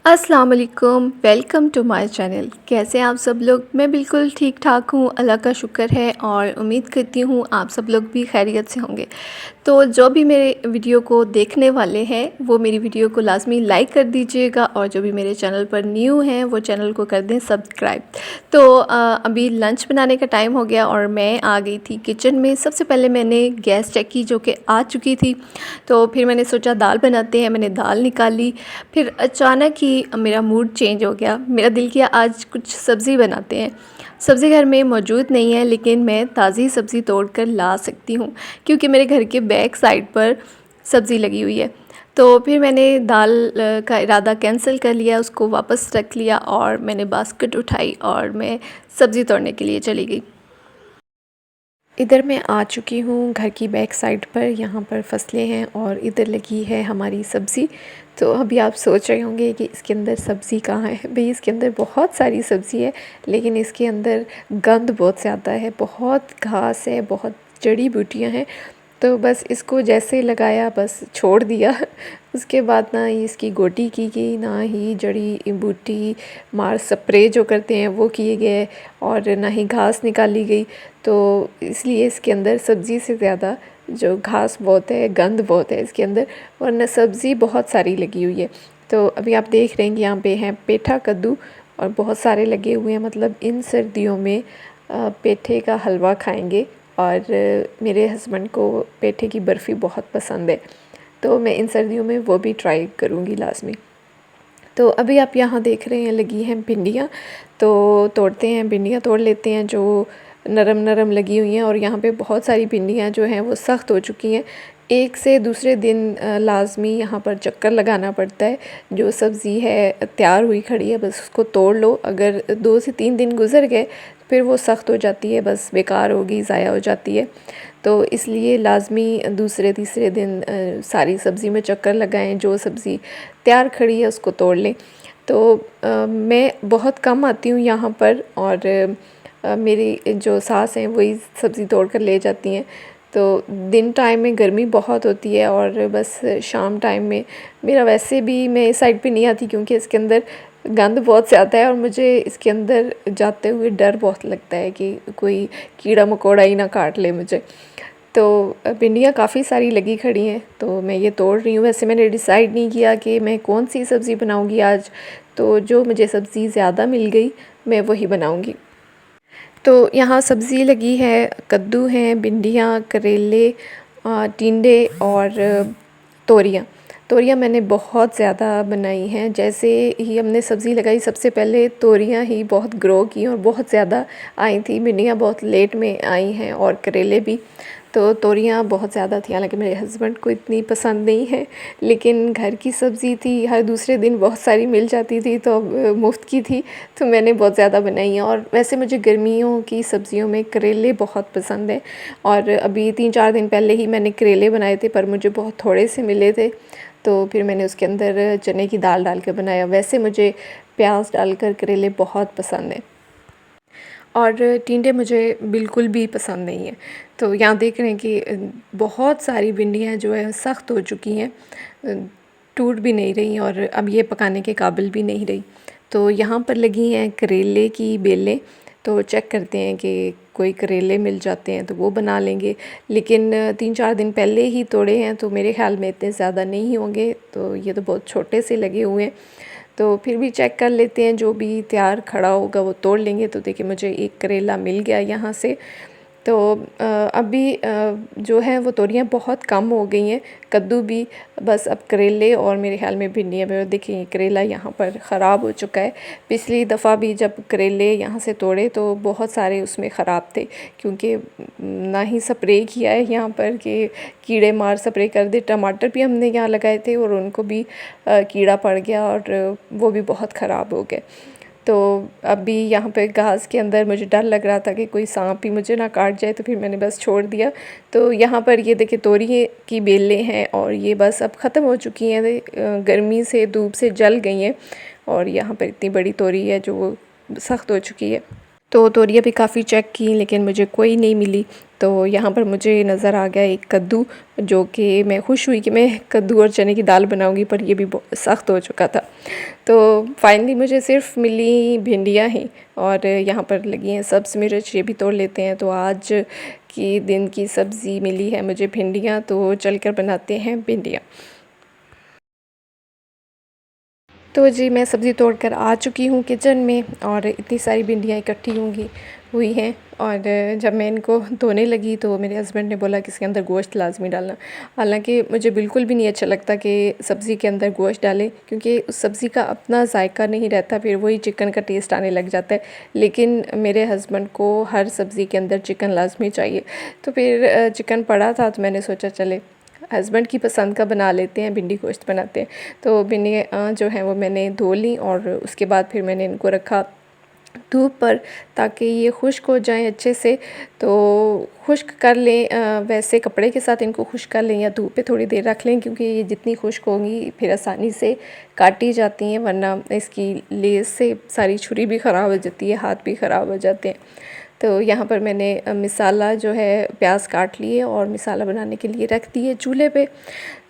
अस्सलाम वालेकुम, welcome to my channel. कैसे हैं आप सब लोग? मैं बिल्कुल ठीक ठाक हूँ, अल्लाह का शुक्र है और उम्मीद करती हूँ आप सब लोग भी खैरियत से होंगे। तो जो भी मेरे वीडियो को देखने वाले हैं वो मेरी वीडियो को लाजमी लाइक कर दीजिएगा और जो भी मेरे चैनल पर न्यू हैं वो चैनल को कर दें सब्सक्राइब। तो अभी लंच बनाने का टाइम हो गया और मैं आ गई थी किचन में। सबसे पहले मैंने गैस चेक की जो कि आ चुकी थी, तो फिर मैंने सोचा दाल बनाते हैं। मैंने दाल निकाली, फिर अचानक ही मेरा मूड चेंज हो गया। मेरा दिल किया आज कुछ सब्ज़ी बनाते हैं। सब्ज़ी घर में मौजूद नहीं है लेकिन मैं ताज़ी सब्ज़ी तोड़ कर ला सकती हूँ क्योंकि मेरे घर के बैक साइड पर सब्ज़ी लगी हुई है। तो फिर मैंने दाल का इरादा कैंसिल कर लिया, उसको वापस रख लिया और मैंने बास्केट उठाई और मैं सब्ज़ी तोड़ने के लिए चली गई। इधर मैं आ चुकी हूँ घर की बैक साइड पर। यहाँ पर फसलें हैं और इधर लगी है हमारी सब्ज़ी। तो अभी आप सोच रहे होंगे कि इसके अंदर सब्ज़ी कहाँ है। भाई इसके अंदर बहुत सारी सब्ज़ी है लेकिन इसके अंदर गंद बहुत ज़्यादा है, बहुत घास है, बहुत जड़ी बूटियाँ हैं। तो बस इसको जैसे लगाया बस छोड़ दिया उसके बाद ना ही इसकी गोटी की गई, ना ही जड़ी बूटी मार स्प्रे जो करते हैं वो किए गए और ना ही घास निकाली गई। तो इसलिए इसके अंदर सब्ज़ी से ज़्यादा जो घास बहुत है, गंद बहुत है इसके अंदर, वरना सब्ज़ी बहुत सारी लगी हुई है। तो अभी आप देख रहे हैं कि यहाँ पे हैं पेठा कद्दू और बहुत सारे लगे हुए हैं। मतलब इन सर्दियों में पेठे का हलवा खाएंगे और मेरे हस्बैंड को पेठे की बर्फ़ी बहुत पसंद है, तो मैं इन सर्दियों में वो भी ट्राई करूँगी लाज़मी। तो अभी आप यहाँ देख रहे हैं लगी हैं भिंडियाँ, तो तोड़ते हैं, भिंडियाँ तोड़ लेते हैं जो नरम नरम लगी हुई हैं। और यहाँ पे बहुत सारी भिंडियाँ जो हैं वो सख्त हो चुकी हैं। एक से दूसरे दिन लाज़मी यहाँ पर चक्कर लगाना पड़ता है। जो सब्ज़ी है तैयार हुई खड़ी है बस उसको तोड़ लो। अगर 2 से 3 दिन गुज़र गए फिर वो सख्त हो जाती है, बस बेकार होगी, ज़ाया हो जाती है। तो इसलिए लाज़मी दूसरे तीसरे दिन सारी सब्ज़ी में चक्कर लगाएं, जो सब्ज़ी तैयार खड़ी है उसको तोड़ लें। तो मैं बहुत कम आती हूँ यहाँ पर और मेरी जो सास हैं वही सब्ज़ी तोड़ कर ले जाती हैं। तो दिन टाइम में गर्मी बहुत होती है और बस शाम टाइम में मेरा वैसे भी मैं इस साइड पे नहीं आती क्योंकि इसके अंदर गंद बहुत ज़्यादा है और मुझे इसके अंदर जाते हुए डर बहुत लगता है कि कोई कीड़ा मकोड़ा ही ना काट ले मुझे। तो भिंडियाँ काफ़ी सारी लगी खड़ी हैं तो मैं ये तोड़ रही हूँ। वैसे मैंने डिसाइड नहीं किया कि मैं कौन सी सब्ज़ी बनाऊँगी आज, तो जो मुझे सब्ज़ी ज़्यादा मिल गई मैं वही बनाऊँगी। तो यहाँ सब्ज़ी लगी है, कद्दू हैं, भिंडियाँ, करेले, टिंडे और तोरियाँ। तोरियाँ मैंने बहुत ज़्यादा बनाई हैं। जैसे ही हमने सब्ज़ी लगाई सबसे पहले तोरियाँ ही बहुत ग्रो की और बहुत ज़्यादा आई थी। भिंडियाँ बहुत लेट में आई हैं और करेले भी। तो तोरियाँ बहुत ज़्यादा थी, हालांकि मेरे हस्बैंड को इतनी पसंद नहीं है लेकिन घर की सब्ज़ी थी, हर दूसरे दिन बहुत सारी मिल जाती थी तो मुफ्त की थी तो मैंने बहुत ज़्यादा बनाई हैं। और वैसे मुझे गर्मियों की सब्ज़ियों में करेले बहुत पसंद हैं और अभी 3-4 दिन पहले ही मैंने करेले बनाए थे पर मुझे बहुत थोड़े से मिले थे तो फिर मैंने उसके अंदर चने की दाल डाल कर बनाया। वैसे मुझे प्याज डालकर करेले बहुत पसंद हैं और टिंडे मुझे बिल्कुल भी पसंद नहीं है। तो यहाँ देख रहे हैं कि बहुत सारी भिंडियाँ जो है सख्त हो चुकी हैं, टूट भी नहीं रही और अब ये पकाने के काबिल भी नहीं रही। तो यहाँ पर लगी हैं करेले की बेलें, तो चेक करते हैं कि कोई करेले मिल जाते हैं तो वो बना लेंगे। लेकिन 3-4 दिन पहले ही तोड़े हैं तो मेरे ख्याल में इतने ज़्यादा नहीं होंगे, तो ये तो बहुत छोटे से लगे हुए हैं। तो फिर भी चेक कर लेते हैं, जो भी तैयार खड़ा होगा वो तोड़ लेंगे। तो देखिए मुझे एक करेला मिल गया यहाँ से। तो अभी जो है वो तोरियाँ बहुत कम हो गई हैं, कद्दू भी, बस अब करेले और मेरे ख्याल में भिंडियाँ भी। देखिए करेला यहाँ पर ख़राब हो चुका है। पिछली दफ़ा भी जब करेले यहाँ से तोड़े तो बहुत सारे उसमें ख़राब थे क्योंकि ना ही स्प्रे किया है यहाँ पर कि कीड़े मार स्प्रे कर दे। टमाटर भी हमने यहाँ लगाए थे और उनको भी कीड़ा पड़ गया और वो भी बहुत ख़राब हो गए। तो अभी यहाँ पे घास के अंदर मुझे डर लग रहा था कि कोई सांप ही मुझे ना काट जाए, तो फिर मैंने बस छोड़ दिया। तो यहाँ पर ये देखिए तोरी की बेलें हैं और ये बस अब ख़त्म हो चुकी हैं, गर्मी से धूप से जल गई हैं। और यहाँ पर इतनी बड़ी तोरी है जो सख्त हो चुकी है। तो तोरियाँ भी काफ़ी चेक की लेकिन मुझे कोई नहीं मिली। तो तो यहाँ पर मुझे नज़र आ गया एक कद्दू, जो कि मैं खुश हुई कि मैं कद्दू और चने की दाल बनाऊंगी, पर ये भी बहुत सख्त हो चुका था। तो फाइनली मुझे सिर्फ मिली भिंडियाँ ही, और यहाँ पर लगी हैं सब्ज़ मिर्च, ये भी तोड़ लेते हैं। तो आज की दिन की सब्ज़ी मिली है मुझे भिंडियाँ, तो चलकर बनाते हैं भिंडियाँ। तो जी मैं सब्ज़ी तोड़कर आ चुकी हूँ किचन में, और इतनी सारी भिंडियाँ इकट्ठी हुई हैं। और जब मैं इनको धोने लगी तो मेरे हस्बैंड ने बोला कि इसके अंदर गोश्त लाज़मी डालना। हालांकि मुझे बिल्कुल भी नहीं अच्छा लगता कि सब्ज़ी के अंदर गोश्त डालें, क्योंकि उस सब्ज़ी का अपना जायका नहीं रहता, फिर वही चिकन का टेस्ट आने लग जाता है। लेकिन मेरे हस्बैंड को हर सब्ज़ी के अंदर चिकन लाज़मी चाहिए। तो फिर चिकन पड़ा था, तो मैंने सोचा चले हस्बैंड की पसंद का बना लेते हैं, भिंडी गोश्त बनाते हैं। तो भिंडियाँ जो हैं वो मैंने धो ली, और उसके बाद फिर मैंने इनको रखा धूप पर, ताकि ये खुश्क हो जाएं अच्छे से। तो खुश्क कर लें, वैसे कपड़े के साथ इनको खुश्क कर लें या धूप पे थोड़ी देर रख लें, क्योंकि ये जितनी खुश्क होंगी फिर आसानी से काटी जाती हैं, वरना इसकी लेस से सारी छुरी भी ख़राब हो जाती है, हाथ भी ख़राब हो जाते हैं। तो यहाँ पर मैंने मसाला जो है प्याज काट लिए और मसाला बनाने के लिए रख दिए चूल्हे पे,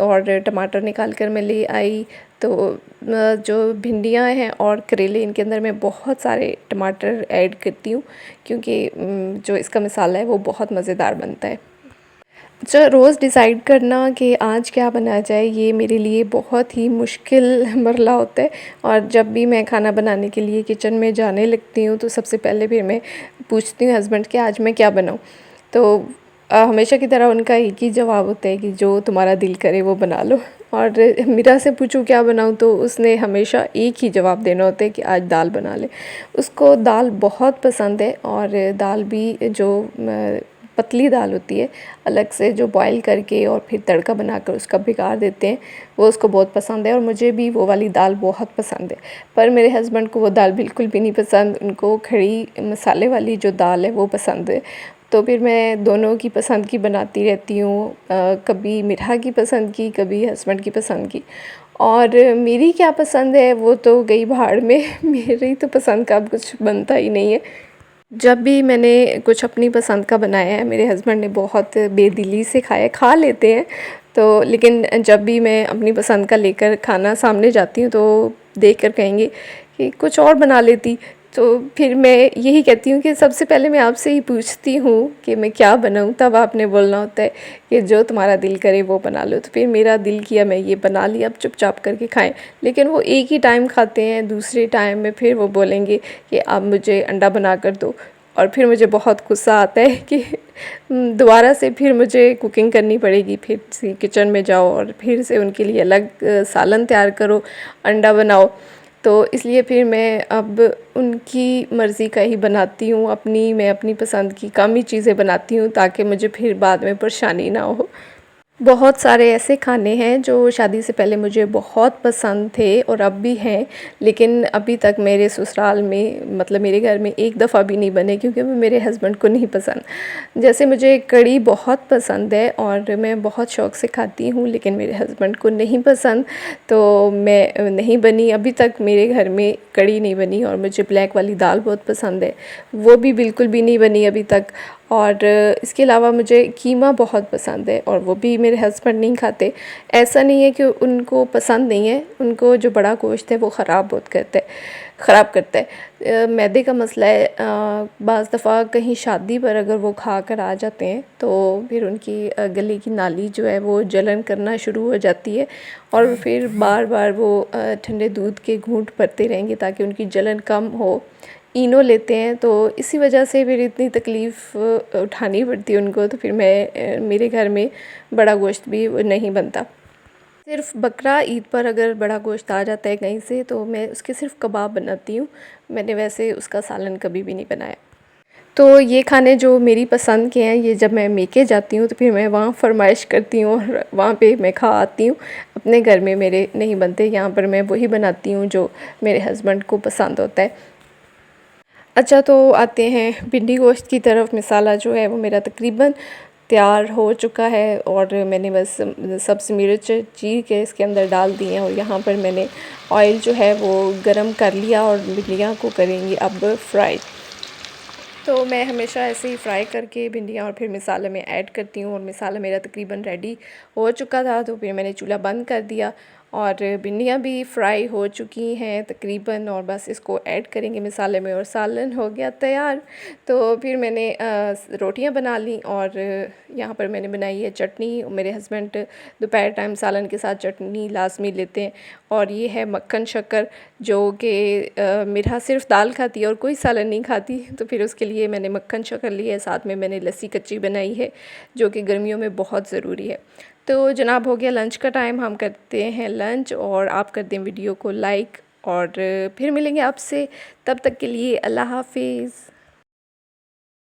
और टमाटर निकाल कर मैं ले आई। तो जो भिंडियाँ हैं और करेले, इनके अंदर मैं बहुत सारे टमाटर ऐड करती हूँ, क्योंकि जो इसका मसाला है वो बहुत मज़ेदार बनता है। जो रोज़ डिसाइड करना कि आज क्या बनाया जाए, ये मेरे लिए बहुत ही मुश्किल मरला होता है। और जब भी मैं खाना बनाने के लिए किचन में जाने लगती हूँ, तो सबसे पहले फिर मैं पूछती हूँ हस्बैंड कि आज मैं क्या बनाऊँ। तो हमेशा की तरह उनका एक ही जवाब होता है कि जो तुम्हारा दिल करे वो बना लो। और मीरा से पूछूँ क्या बनाऊँ, तो उसने हमेशा एक ही जवाब देना होता है कि आज दाल बना ले। उसको दाल बहुत पसंद है, और दाल भी जो पतली दाल होती है, अलग से जो बॉईल करके और फिर तड़का बनाकर उसका भिगा देते हैं, वो उसको बहुत पसंद है। और मुझे भी वो वाली दाल बहुत पसंद है। पर मेरे हस्बैंड को वो दाल बिल्कुल भी नहीं पसंद, उनको खड़ी मसाले वाली जो दाल है वो पसंद है। तो फिर मैं दोनों की पसंद की बनाती रहती हूँ, कभी मिठा की पसंद की, कभी हस्बैंड की पसंद की। और मेरी क्या पसंद है वो तो गई भाड़ में मेरी तो पसंद का अब कुछ बनता ही नहीं है। जब भी मैंने कुछ अपनी पसंद का बनाया है, मेरे हस्बैंड ने बहुत बेदिली से खाया, खा लेते हैं। तो लेकिन जब भी मैं अपनी पसंद का लेकर खाना सामने जाती हूँ, तो देख कर कहेंगे कि कुछ और बना लेती। तो फिर मैं यही कहती हूँ कि सबसे पहले मैं आपसे ही पूछती हूँ कि मैं क्या बनाऊँ, तब आपने बोलना होता है कि जो तुम्हारा दिल करे वो बना लो। तो फिर मेरा दिल किया, मैं ये बना लिया, अब चुपचाप करके खाएं। लेकिन वो एक ही टाइम खाते हैं, दूसरे टाइम में फिर वो बोलेंगे कि आप मुझे अंडा बना कर दो। और फिर मुझे बहुत गुस्सा आता है कि दोबारा से फिर मुझे कुकिंग करनी पड़ेगी, फिर से किचन में जाओ और फिर से उनके लिए अलग सालन तैयार करो, अंडा बनाओ। तो इसलिए फिर मैं अब उनकी मर्ज़ी का ही बनाती हूँ, मैं अपनी पसंद की कम ही चीज़ें बनाती हूँ, ताकि मुझे फिर बाद में परेशानी ना हो। बहुत सारे ऐसे खाने हैं जो शादी से पहले मुझे बहुत पसंद थे और अब भी हैं, लेकिन अभी तक मेरे ससुराल में, मतलब मेरे घर में एक दफ़ा भी नहीं बने, क्योंकि वो मेरे हस्बैंड को नहीं पसंद। जैसे मुझे कढ़ी बहुत पसंद है और मैं बहुत शौक़ से खाती हूँ, लेकिन मेरे हस्बैंड को नहीं पसंद, तो मैं नहीं बनी अभी तक, मेरे घर में कढ़ी नहीं बनी। और मुझे ब्लैक वाली दाल बहुत पसंद है, वो भी बिल्कुल भी नहीं बनी अभी तक। और इसके अलावा मुझे कीमा बहुत पसंद है, और वो भी मेरे हस्बैंड नहीं खाते। ऐसा नहीं है कि उनको पसंद नहीं है, उनको जो बड़ा गोश्त है वो ख़राब करता है। मैदे का मसला है। बाज़ दफ़ा कहीं शादी पर अगर वो खा कर आ जाते हैं, तो फिर उनकी गले की नाली जो है वो जलन करना शुरू हो जाती है, और फिर बार बार वो ठंडे दूध के घूंट भरते रहेंगे ताकि उनकी जलन कम हो। इनो लेते हैं, तो इसी वजह से फिर इतनी तकलीफ़ उठानी पड़ती है उनको। तो फिर मेरे घर में बड़ा गोश्त भी नहीं बनता। सिर्फ़ बकरा ईद पर अगर बड़ा गोश्त आ जाता है कहीं से, तो मैं उसके सिर्फ़ कबाब बनाती हूँ। मैंने वैसे उसका सालन कभी भी नहीं बनाया। तो ये खाने जो मेरी पसंद के हैं, ये जब मैं मेके जाती हूँ तो फिर मैं वहाँ फरमाइश करती हूँ और वहाँ पे मैं खा आती हूँ। अपने घर में मेरे नहीं बनते, यहाँ पर मैं वही बनाती हूँ जो मेरे हस्बैंड को पसंद होता है। अच्छा, तो आते हैं भिंडी गोश्त की तरफ। मसाला जो है वो मेरा तकरीबन तैयार हो चुका है, और मैंने बस सब्ज़ मिर्च चीर के इसके अंदर डाल दी हैं। और यहाँ पर मैंने ऑयल जो है वो गरम कर लिया, और भिंडियाँ को करेंगे अब फ्राई। तो मैं हमेशा ऐसे ही फ्राई करके भिंडियाँ और फिर मसाले में ऐड करती हूँ। और मसाला मेरा तकरीबन रेडी हो चुका था, तो फिर मैंने चूल्हा बंद कर दिया और भिंडियाँ भी फ्राई हो चुकी हैं तकरीबन, और बस इसको ऐड करेंगे मसाले में और सालन हो गया तैयार। तो फिर मैंने रोटियां बना ली और यहाँ पर मैंने बनाई है चटनी। मेरे हस्बैंड दोपहर टाइम सालन के साथ चटनी लाजमी लेते हैं। और ये है मक्खन शक्कर, जो कि मेरा सिर्फ दाल खाती है और कोई सालन नहीं खाती, तो फिर उसके लिए मैंने मक्खन शक्कर ली है। साथ में मैंने लस्सी कच्ची बनाई है, जो कि गर्मियों में बहुत ज़रूरी है। तो जनाब हो गया लंच का टाइम, हम करते हैं लंच और आप कर दें वीडियो को लाइक, और फिर मिलेंगे आपसे। तब तक के लिए अल्लाह हाफिज़।